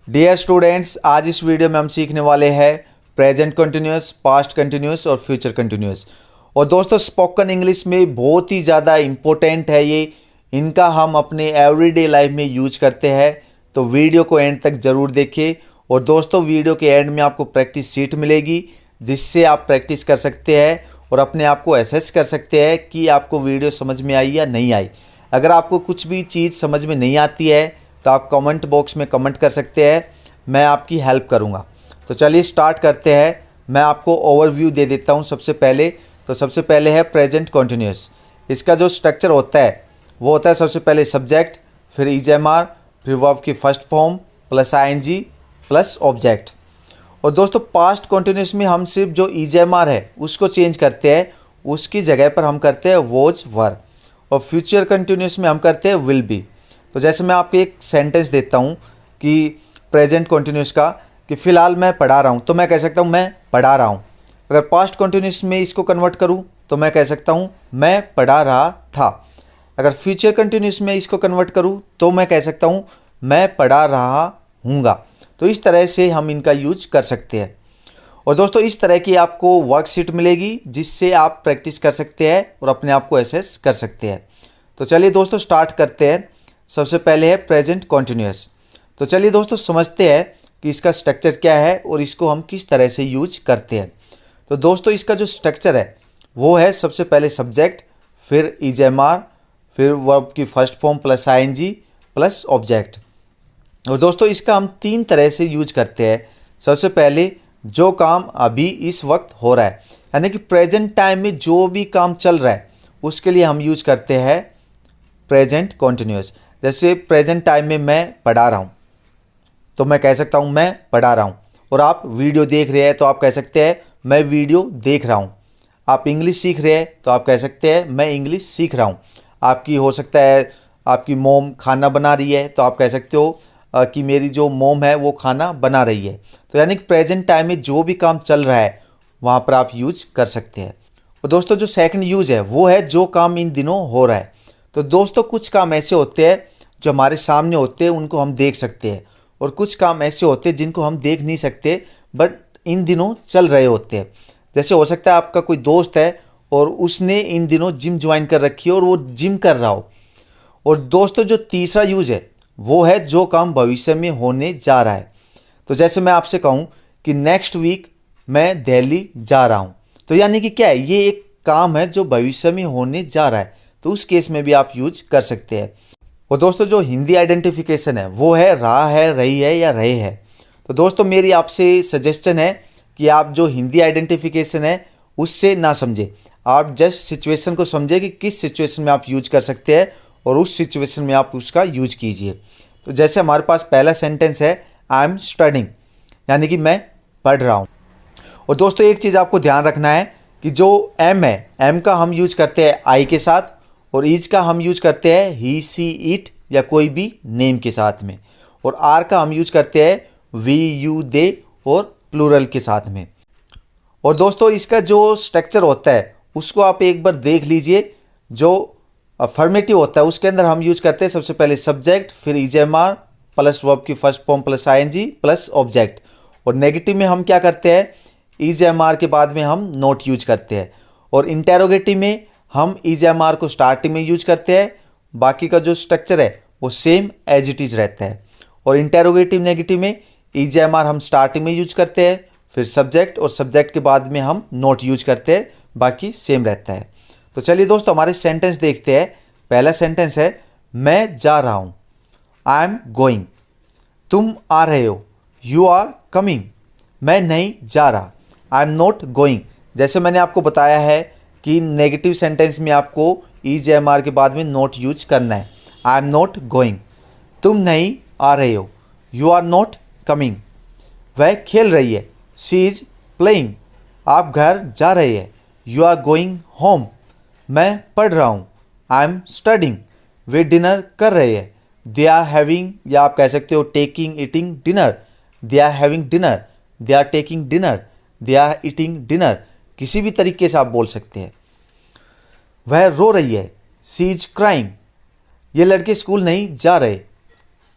Dear students, आज इस video में हम सीखने वाले हैं प्रेजेंट कंटिन्यूअस, पास्ट कंटिन्यूअस और फ्यूचर कंटिन्यूअस। और दोस्तों, स्पोकन इंग्लिश में बहुत ही ज़्यादा इम्पोर्टेंट है ये। इनका हम अपने एवरीडे लाइफ में यूज करते हैं, तो वीडियो को एंड तक ज़रूर देखिए। और दोस्तों, वीडियो के एंड में आपको प्रैक्टिस शीट मिलेगी, जिससे आप प्रैक्टिस कर सकते हैं और अपने आप को एसेस कर सकते हैं कि आपको वीडियो समझ में आई या नहीं आई। अगर आपको कुछ भी चीज़ समझ में नहीं आती है तो आप कमेंट बॉक्स में कमेंट कर सकते हैं, मैं आपकी हेल्प करूंगा। तो चलिए स्टार्ट करते हैं। मैं आपको ओवरव्यू दे देता हूं। सबसे पहले है प्रेजेंट कंटिन्यूअस। इसका जो स्ट्रक्चर होता है वो होता है सबसे पहले सब्जेक्ट, फिर ईजेएमआर, फिर वर्ब की first form plus ING plus object. और दोस्तों, पास्ट कंटिन्यूअस में हम सिर्फ जो ईजेएमआर है उसको चेंज करते हैं, उसकी जगह पर हम करते हैं वॉज वर। और फ्यूचर कंटिन्यूअस में हम करते हैं विल बी। तो जैसे मैं आपको एक सेंटेंस देता हूँ कि प्रेजेंट कंटिन्यूअस का, कि फ़िलहाल मैं पढ़ा रहा हूँ, तो मैं कह सकता हूँ मैं पढ़ा रहा हूँ। अगर पास्ट कंटिन्यूअस में इसको कन्वर्ट करूँ तो मैं कह सकता हूँ मैं पढ़ा रहा था। अगर फ्यूचर कंटिन्यूअस में इसको कन्वर्ट करूँ तो मैं कह सकता हूँ मैं पढ़ा रहा हूँगा। तो इस तरह से हम इनका यूज कर सकते हैं। और दोस्तों, इस तरह की आपको वर्कशीट मिलेगी, जिससे आप प्रैक्टिस कर सकते हैं और अपने आप को एसेस कर सकते हैं। तो चलिए दोस्तों, स्टार्ट करते हैं। सबसे पहले है प्रेजेंट कंटिन्यूअस। तो चलिए दोस्तों, समझते हैं कि इसका स्ट्रक्चर क्या है और इसको हम किस तरह से यूज करते हैं। तो दोस्तों, इसका जो स्ट्रक्चर है वो है सबसे पहले सब्जेक्ट, फिर ईजेएमआर, फिर वर्ब की first form plus ING plus object. और दोस्तों, इसका हम 3 तरह से यूज करते हैं। सबसे पहले जो काम अभी इस वक्त हो रहा है, यानी कि प्रेजेंट टाइम में जो भी काम चल रहा है, उसके लिए हम यूज करते हैं प्रेजेंट कंटिन्यूअस। जैसे प्रेजेंट टाइम में मैं पढ़ा रहा हूँ, तो मैं कह सकता हूँ मैं पढ़ा रहा हूँ। और आप वीडियो देख रहे हैं तो आप कह सकते हैं मैं वीडियो देख रहा हूँ। आप इंग्लिश सीख रहे हैं तो आप कह सकते हैं मैं इंग्लिश सीख रहा हूँ। आपकी हो सकता है आपकी मोम खाना बना रही है, तो आप कह सकते हो कि मेरी जो मोम है वो खाना बना रही है। तो यानी कि प्रेजेंट टाइम में जो भी काम चल रहा है वहाँ पर आप यूज कर सकते हैं। और दोस्तों, जो सेकंड यूज है वो है जो काम इन दिनों हो रहा है। तो दोस्तों, कुछ काम ऐसे होते हैं जो हमारे सामने होते हैं, उनको हम देख सकते हैं, और कुछ काम ऐसे होते हैं जिनको हम देख नहीं सकते बट इन दिनों चल रहे होते हैं। जैसे हो सकता है आपका कोई दोस्त है और उसने इन दिनों जिम ज्वाइन कर रखी है और वो जिम कर रहा हो। और दोस्तों, जो तीसरा यूज है वो है जो काम भविष्य में होने जा रहा है। तो जैसे मैं आपसे कहूँ कि नेक्स्ट वीक मैं दिल्ली जा रहा हूँ, तो यानी कि क्या है, ये एक काम है जो भविष्य में होने जा रहा है। तो उस केस में भी आप यूज कर सकते हैं। और दोस्तों, जो हिंदी आइडेंटिफिकेशन है वो है रहा है, रही है या रहे है। तो दोस्तों, मेरी आपसे सजेशन है कि आप जो हिंदी आइडेंटिफिकेशन है उससे ना समझे, आप जस्ट सिचुएशन को समझे कि किस सिचुएशन में आप यूज कर सकते हैं, और उस सिचुएशन में आप उसका यूज कीजिए। तो जैसे हमारे पास पहला सेंटेंस है आई एम स्टडिंग, यानी कि मैं पढ़ रहा हूँ। और दोस्तों, एक चीज़ आपको ध्यान रखना है कि जो एम है, एम का हम यूज करते हैं आई के साथ, और इज का हम यूज करते हैं ही, सी, इट या कोई भी नेम के साथ में, और आर का हम यूज करते हैं वी, यू, दे और प्लूरल के साथ में। और दोस्तों, इसका जो स्ट्रक्चर होता है उसको आप एक बार देख लीजिए। जो अफर्मेटिव होता है उसके अंदर हम यूज करते हैं सबसे पहले सब्जेक्ट, फिर ईजेएमआर प्लस वर्ब की first form plus ING plus object. और नेगेटिव में हम क्या करते हैं, ईजेएमआर के बाद में हम नोट यूज करते हैं। और इंटेरोगेटिव में हम ईजेएमआर को स्टार्टिंग में यूज करते हैं। बाकी का जो स्ट्रक्चर है वो सेम एज इट इज रहता है। और इंटेरोगेटिव नेगेटिव में ईजेएमआर हम स्टार्टिंग में यूज करते हैं, फिर सब्जेक्ट, और सब्जेक्ट के बाद में हम नोट यूज करते हैं, बाकी सेम रहता है। तो चलिए दोस्तों, हमारे सेंटेंस देखते हैं। पहला सेंटेंस है मैं जा रहा हूँ, आई एम गोइंग। तुम आ रहे हो, यू आर कमिंग। मैं नहीं जा रहा, आई एम नॉट गोइंग। जैसे मैंने आपको बताया है कि नेगेटिव सेंटेंस में आपको ईजेएमआर के बाद में नॉट यूज करना है। I am not going. तुम नहीं आ रहे हो, यू आर नॉट कमिंग। वह खेल रही है, शी इज प्लेइंग। आप घर जा रहे हैं, यू आर गोइंग होम। मैं पढ़ रहा हूँ, I am studying. Way dinner कर रहे हैं, दे आर हैविंग, या आप कह सकते हो taking, eating dinner. They are having dinner, they are taking dinner, they are eating dinner. किसी भी तरीके से आप बोल सकते हैं। वह रो रही है, शी इज क्राइंग। ये लड़के स्कूल नहीं जा रहे,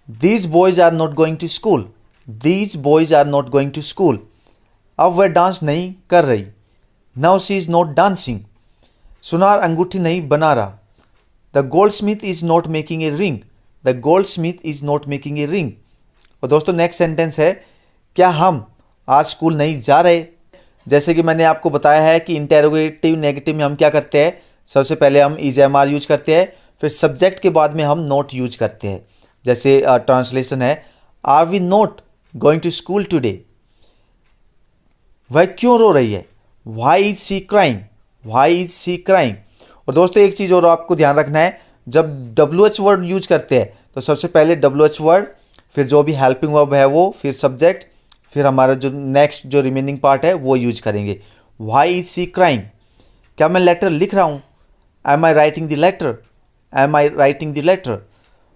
these boys are not going to school. These boys are not going to school. अब वह डांस नहीं कर रही। Now she is not dancing. सुनार अंगूठी नहीं बना रहा। The goldsmith is not making a ring. The goldsmith is not making a ring. और दोस्तों नेक्स्ट सेंटेंस है, क्या हम आज स्कूल नहीं जा रहे। जैसे कि मैंने आपको बताया है कि इंटेरोगेटिव नेगेटिव में हम क्या करते हैं, सबसे पहले हम इज एम आर यूज करते हैं, फिर सब्जेक्ट के बाद में हम नॉट यूज करते हैं। जैसे ट्रांसलेशन है, are we not going to school today. वह क्यों रो रही है। Why is she crying. Why is she crying. और दोस्तों एक चीज़ और आपको ध्यान रखना है, जब WH वर्ड यूज करते हैं तो सबसे पहले WH वर्ड, फिर जो भी हेल्पिंग वर्ब है वो, फिर सब्जेक्ट, फिर हमारा जो नेक्स्ट जो रिमेनिंग पार्ट है वो यूज करेंगे। Why is she crying. क्या मैं लेटर लिख रहा हूँ। Am I writing the letter. Am I writing the letter.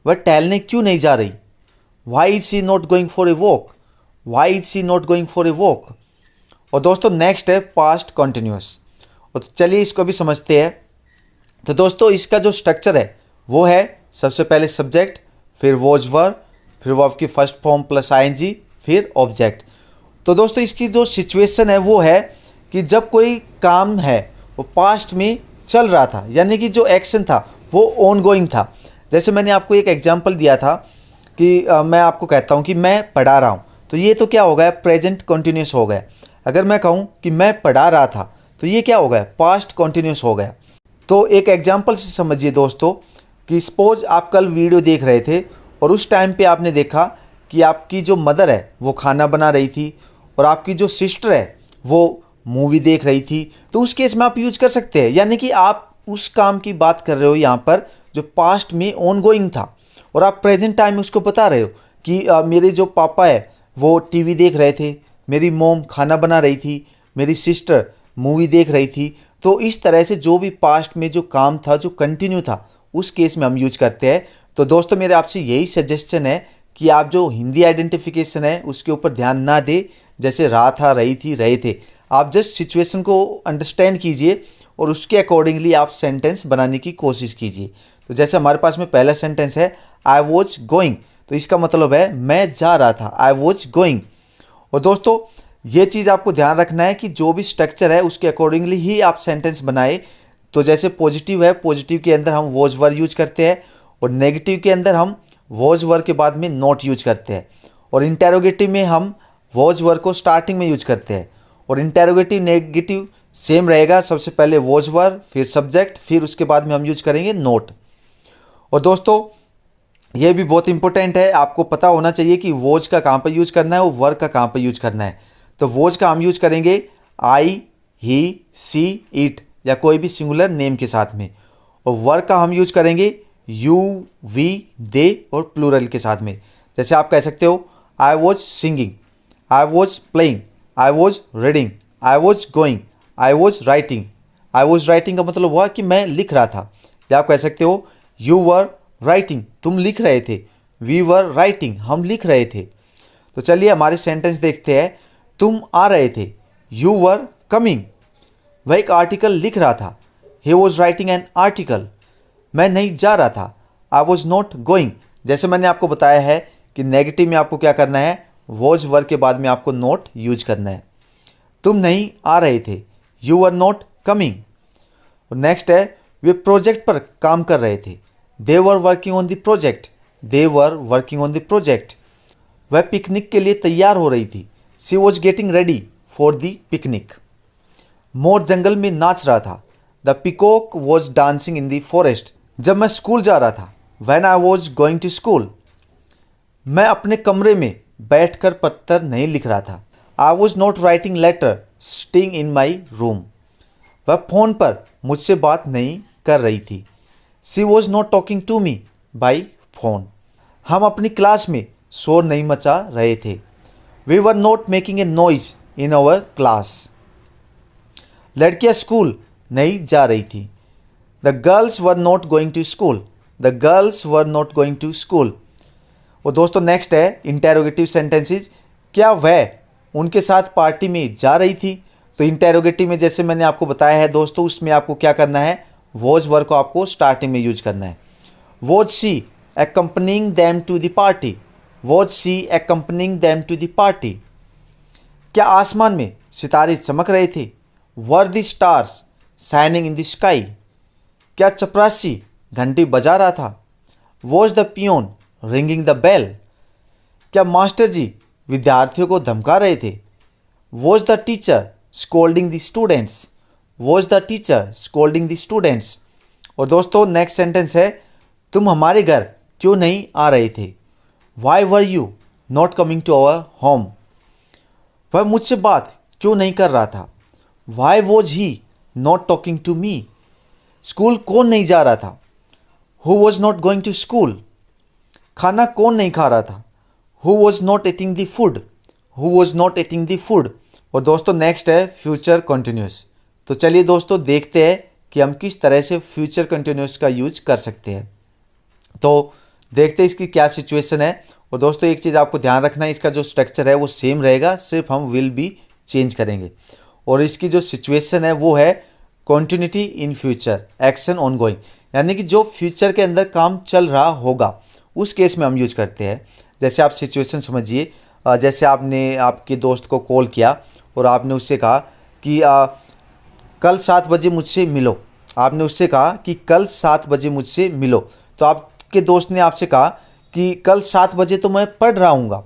वह टहलने क्यों नहीं जा रही। Why is she not going for a walk. Why is she not going for a walk. और दोस्तों नेक्स्ट है पास्ट कॉन्टिन्यूस। और चलिए इसको भी समझते हैं। तो दोस्तों इसका जो स्ट्रक्चर है वो है, सबसे पहले सब्जेक्ट, फिर वॉज वर्ब, फिर वर्ब की फर्स्ट फॉर्म प्लस आईएनजी, फिर ऑब्जेक्ट। तो दोस्तों इसकी जो सिचुएशन है वो है कि जब कोई काम है वो पास्ट में चल रहा था, यानी कि जो एक्शन था वो ऑनगोइंग था। जैसे मैंने आपको एक एग्जांपल दिया था कि मैं आपको कहता हूँ कि मैं पढ़ा रहा हूँ, तो ये तो क्या हो गया, प्रेजेंट कंटिन्यूस हो गया। अगर मैं कहूँ कि मैं पढ़ा रहा था तो ये क्या हो गया, पास्ट कंटिन्यूस हो गया। तो एक एग्जांपल से समझिए दोस्तों कि सपोज आप कल वीडियो देख रहे थे और उस टाइम पे आपने देखा कि आपकी जो मदर है वो खाना बना रही थी और आपकी जो सिस्टर है वो मूवी देख रही थी। तो उस केस में आप यूज कर सकते हैं, यानी कि आप उस काम की बात कर रहे हो यहाँ पर जो पास्ट में ऑनगोइंग था और आप प्रेजेंट टाइम में उसको बता रहे हो कि मेरे जो पापा है वो टीवी देख रहे थे, मेरी मोम खाना बना रही थी, मेरी सिस्टर मूवी देख रही थी। तो इस तरह से जो भी पास्ट में जो काम था, जो कंटिन्यू था, उस केस में हम यूज करते हैं। तो दोस्तों मेरे आपसे यही सजेशन है कि आप जो हिंदी आइडेंटिफिकेशन है उसके ऊपर ध्यान ना दे, जैसे रहा था, रही थी, रहे थे। आप जस्ट सिचुएशन को अंडरस्टैंड कीजिए और उसके अकॉर्डिंगली आप सेंटेंस बनाने की कोशिश कीजिए। तो जैसे हमारे पास में पहला सेंटेंस है आई वॉज गोइंग, तो इसका मतलब है मैं जा रहा था, आई वॉज गोइंग। और दोस्तों ये चीज़ आपको ध्यान रखना है कि जो भी स्ट्रक्चर है उसके अकॉर्डिंगली ही आप सेंटेंस बनाए। तो जैसे पॉजिटिव है, पॉजिटिव के अंदर हम वॉज वर्ड यूज करते हैं और नेगेटिव के अंदर हम वॉज वर्ड के बाद में नॉट यूज करते हैं। और इंटेरोगेटिव में हम वॉज वर्ड को स्टार्टिंग में यूज करते हैं। और इंटेरोगेटिव नेगेटिव सेम रहेगा, सबसे पहले वॉज वर्ड, फिर सब्जेक्ट, फिर उसके बाद में हम यूज करेंगे नोट। और दोस्तों ये भी बहुत इंपॉर्टेंट है, आपको पता होना चाहिए कि वॉज का कहाँ पर यूज करना है और वर्क का कहाँ पर यूज करना है। तो वॉज का हम यूज करेंगे आई, ही, सी, इट या कोई भी सिंगुलर नेम के साथ में। और वर्क का हम यूज करेंगे यू, वी, दे और प्लूरल के साथ में। जैसे आप कह सकते हो I was singing, I was playing, I was reading, I was going, I was writing. I was writing का मतलब हुआ कि मैं लिख रहा था। या आप कह सकते हो यू वर राइटिंग, तुम लिख रहे थे, वी वर राइटिंग, हम लिख रहे थे। तो चलिए हमारे सेंटेंस देखते हैं। तुम आ रहे थे, यू वर कमिंग, वह एक आर्टिकल लिख रहा था, he was writing an article. मैं नहीं जा रहा था, आई वॉज नॉट गोइंग। जैसे मैंने आपको बताया है कि नेगेटिव में आपको क्या करना है, वॉज वर्ब के बाद में आपको नॉट यूज करना है। तुम नहीं आ रहे थे, यू वर नॉट कमिंग। और नेक्स्ट है वे प्रोजेक्ट पर काम कर रहे थे, they were working on the project, they were working on the project. वह पिकनिक के लिए तैयार हो रही थी, she was getting ready for the picnic. मोर जंगल में नाच रहा था, the peacock was dancing in the forest. जब मैं स्कूल जा रहा था, when I was going to school. मैं अपने कमरे में बैठकर पत्र नहीं लिख रहा था, I was not writing letter sitting in my room. वह फ़ोन पर मुझसे बात नहीं कर रही थी, she was not talking to me by phone. हम अपनी क्लास में शोर नहीं मचा रहे थे, we were not making a noise in our class. लड़कियां स्कूल नहीं जा रही थी, the girls were not going to school, the girls were not going to school. और दोस्तों नेक्स्ट है इंटेरोगेटिव सेंटेंसेस। क्या वह उनके साथ पार्टी में जा रही थी। तो इंटेरोगेटिव में जैसे मैंने आपको बताया है दोस्तों, उसमें आपको क्या करना है, वॉज वर्ब को आपको स्टार्टिंग में यूज करना है। Was she accompanying them to the party, was she accompanying them to the party? क्या आसमान में सितारे चमक रहे थे? Were the stars shining in the sky? क्या चपरासी घंटी बजा रहा था? Was the peon ringing the bell? क्या मास्टर जी विद्यार्थियों को धमका रहे थे? Was the teacher scolding the students? Was the teacher scolding the students? और दोस्तों नेक्स्ट सेंटेंस है, तुम हमारे घर क्यों नहीं आ रहे थे? Why were you not coming to our home? वह मुझसे बात क्यों नहीं कर रहा था? Why was he not talking to me? School कौन नहीं जा रहा था? Who was not going to school? खाना कौन नहीं खा रहा था? Who was not eating the food? Who was not eating the food? और दोस्तों नेक्स्ट है फ्यूचर कंटिन्यूस। तो चलिए दोस्तों देखते हैं कि हम किस तरह से फ्यूचर कंटिन्यूस का यूज कर सकते हैं। तो देखते हैं इसकी क्या सिचुएशन है। और दोस्तों एक चीज़ आपको ध्यान रखना है, इसका जो स्ट्रक्चर है वो सेम रहेगा, सिर्फ हम विल बी चेंज करेंगे। और इसकी जो सिचुएशन है वो है continuity in future, action ongoing, यानी कि जो फ्यूचर के अंदर काम चल रहा होगा उस केस में हम यूज करते हैं। जैसे आप सिचुएशन समझिए, जैसे आपने आपके दोस्त को कॉल किया और आपने उससे कहा कि कल 7 बजे मुझसे मिलो। आपने उससे कहा कि कल 7 बजे मुझसे मिलो। तो आपके दोस्त ने आपसे कहा कि कल 7 बजे तो मैं पढ़ रहा हूँगा।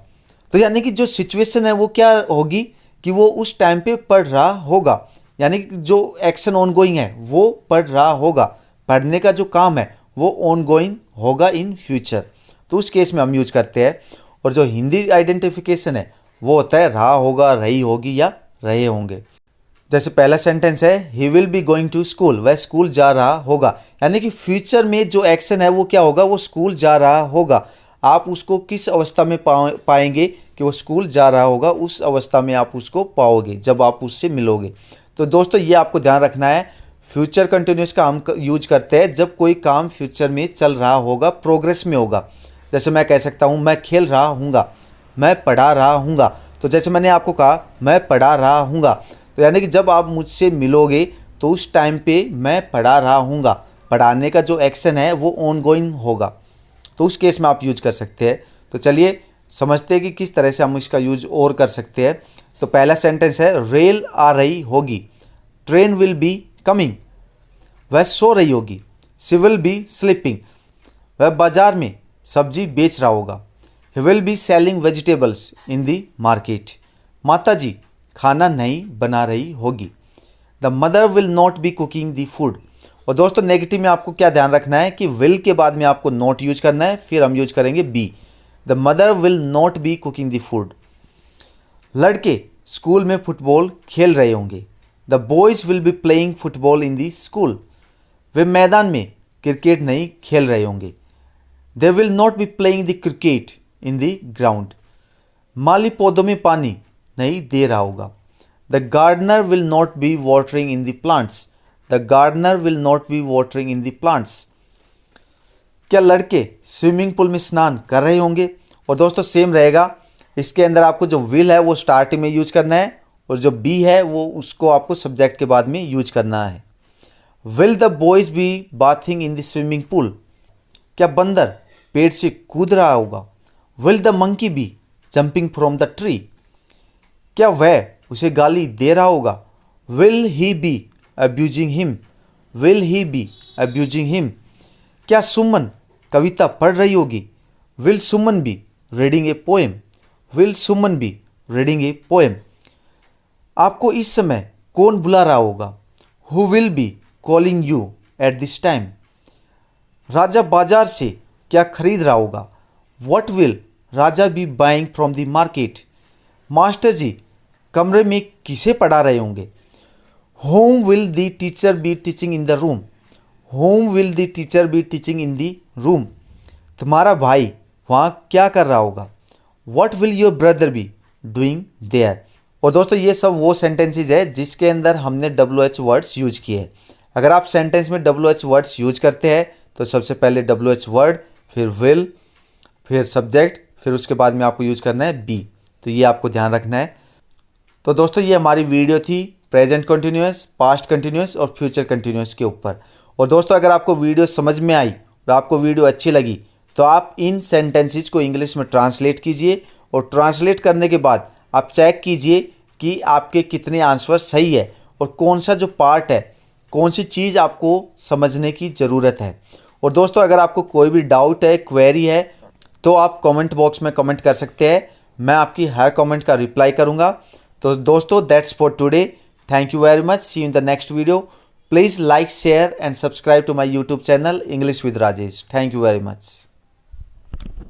तो यानी कि जो सिचुएशन है वो क्या होगी कि वो उस टाइम पे पढ़ रहा होगा, यानी कि जो एक्शन ऑनगोइंग है वो पढ़ रहा होगा। पढ़ने का जो काम है वो ऑनगोइंग होगा इन फ्यूचर, तो उस केस में हम यूज करते हैं। और जो हिंदी आइडेंटिफिकेशन है वो होता है रहा होगा, रही होगी या रहे होंगे। जैसे पहला सेंटेंस है he will be going to school, वह स्कूल जा रहा होगा, यानी कि फ्यूचर में जो एक्शन है वो क्या होगा, वो स्कूल जा रहा होगा। आप उसको किस अवस्था में पाएंगे कि वो स्कूल जा रहा होगा, उस अवस्था में आप उसको पाओगे जब आप उससे मिलोगे। तो दोस्तों ये आपको ध्यान रखना है, फ्यूचर कंटिन्यूस का हम यूज करते हैं जब कोई काम फ्यूचर में चल रहा होगा, प्रोग्रेस में होगा। जैसे मैं कह सकता हूँ मैं खेल रहा हूँगा, मैं पढ़ा रहा हूँगा। तो जैसे मैंने आपको कहा मैं पढ़ा रहा हूँगा, तो यानी कि जब आप मुझसे मिलोगे तो उस टाइम पे मैं पढ़ा रहा हूँगा, पढ़ाने का जो एक्शन है वो ऑनगोइंग होगा। तो उस केस में आप यूज कर सकते हैं। तो चलिए समझते हैं कि किस तरह से हम इसका यूज और कर सकते हैं। तो पहला सेंटेंस है रेल आ रही होगी, ट्रेन विल बी कमिंग, वह सो रही होगी, शी विल बी स्लीपिंग, वह बाजार में सब्जी बेच रहा होगा, ही will be selling vegetables in the market, माता जी खाना नहीं बना रही होगी, the mother will not be cooking the food. और दोस्तों नेगेटिव में आपको क्या ध्यान रखना है कि विल के बाद में आपको नॉट यूज करना है, फिर हम यूज करेंगे be, the mother will not be cooking the food. लड़के स्कूल में फुटबॉल खेल रहे होंगे, the boys will be playing football in the school, वे मैदान में क्रिकेट नहीं खेल रहे होंगे, they will not be playing the cricket in the ground. माली पौधों में पानी नहीं दे रहा होगा, the gardener will not be watering in the plants, the gardener will not be watering in the plants. क्या लड़के स्विमिंग पूल में स्नान कर रहे होंगे? और दोस्तों सेम रहेगा, इसके अंदर आपको जो विल है वो स्टार्टिंग में यूज करना है और जो बी है वो उसको आपको सब्जेक्ट के बाद में यूज करना है। Will the boys be bathing in the swimming pool, क्या बंदर पेड़ से कूद रहा होगा? Will the monkey be jumping from the tree, क्या वह उसे गाली दे रहा होगा? Will he be abusing him, will he be abusing him. क्या सुमन कविता पढ़ रही होगी? Will Suman be reading a poem, will Suman be reading a poem. आपको इस समय कौन बुला रहा होगा? Who will be calling you at this time. Raja बाजार से क्या खरीद रहा होगा? What will Raja be buying from the market. Master ji कमरे में किसे पढ़ा रहे होंगे? Whom will the teacher be teaching in the room, whom will the teacher be teaching in the room. तुम्हारा भाई वहाँ क्या कर रहा होगा? What will your brother be doing there. और दोस्तों ये सब वो सेंटेंसेज है जिसके अंदर हमने WH वर्ड्स यूज किए हैं। अगर आप सेंटेंस में WH वर्ड्स यूज करते हैं तो सबसे पहले WH वर्ड, फिर विल, फिर सब्जेक्ट, फिर उसके बाद में आपको यूज करना है बी। तो ये आपको ध्यान रखना है। तो दोस्तों ये हमारी वीडियो थी प्रेजेंट कंटिन्यूअस, पास्ट कंटिन्यूअस और फ्यूचर कंटिन्यूअस के ऊपर। और दोस्तों अगर आपको वीडियो समझ में आई और आपको वीडियो अच्छी लगी तो आप इन सेंटेंसेस को इंग्लिश में ट्रांसलेट कीजिए और ट्रांसलेट करने के बाद आप चेक कीजिए कि आपके कितने आंसर सही है और कौन सा जो पार्ट है, कौन सी चीज़ आपको समझने की ज़रूरत है। और दोस्तों अगर आपको कोई भी डाउट है, क्वेरी है, तो आप कमेंट बॉक्स में कमेंट कर सकते हैं। मैं आपकी हर कमेंट का रिप्लाई करूंगा। तो दोस्तों that's for today. Thank you very much. See you in the next video. Please like, share and subscribe to my YouTube channel English with Rajesh. Thank you very much.